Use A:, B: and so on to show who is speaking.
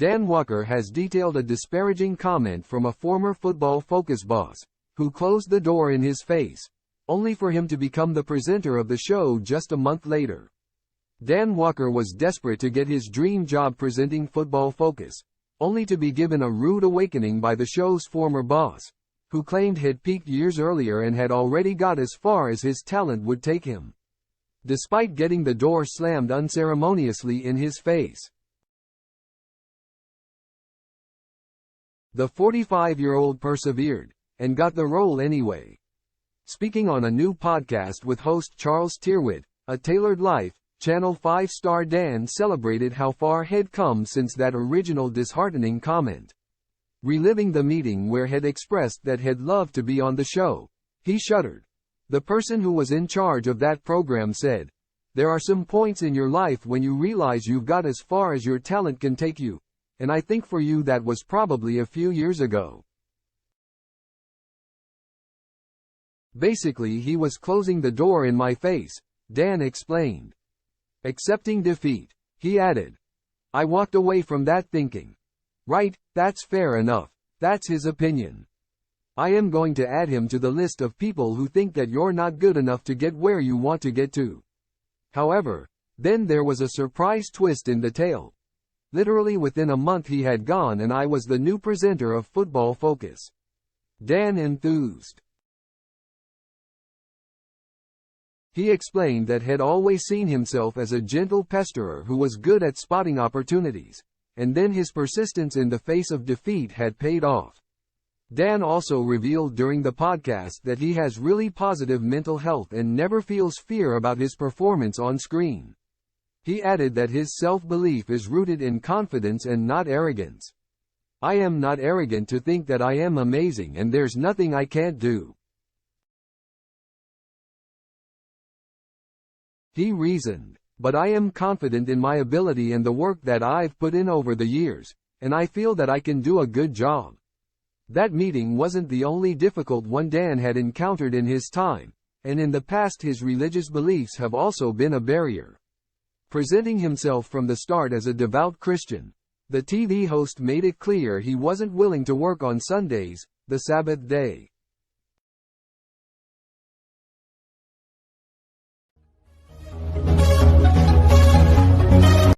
A: Dan Walker has detailed a disparaging comment from a former Football Focus boss, who closed the door in his face, only for him to become the presenter of the show just a month later. Dan Walker was desperate to get his dream job presenting Football Focus, only to be given a rude awakening by the show's former boss, who claimed he'd peaked years earlier and had already got as far as his talent would take him, despite getting the door slammed unceremoniously in his face. The 45-year-old persevered, and got the role anyway. Speaking on a new podcast with host Charles Tyrwhitt, A Tailored Life, Channel 5 star Dan celebrated how far he'd come since that original disheartening comment. Reliving the meeting where he'd expressed that he'd love to be on the show, he shuddered. The person who was in charge of that program said, "There are some points in your life when you realize you've got as far as your talent can take you. And I think for you that was probably a few years ago." Basically, he was closing the door in my face, Dan explained. Accepting defeat, he added. I walked away from that thinking, right, that's fair enough, that's his opinion. I am going to add him to the list of people who think that you're not good enough to get where you want to get to. However, then there was a surprise twist in the tale. Literally within a month he had gone and I was the new presenter of Football Focus. Dan enthused. He explained that he'd always seen himself as a gentle pesterer who was good at spotting opportunities, and then his persistence in the face of defeat had paid off. Dan also revealed during the podcast that he has really positive mental health and never feels fear about his performance on screen. He added that his self-belief is rooted in confidence and not arrogance. I am not arrogant to think that I am amazing and there's nothing I can't do. He reasoned, but I am confident in my ability and the work that I've put in over the years, and I feel that I can do a good job. That meeting wasn't the only difficult one Dan had encountered in his time, and in the past his religious beliefs have also been a barrier. Presenting himself from the start as a devout Christian, the TV host made it clear he wasn't willing to work on Sundays, the Sabbath day.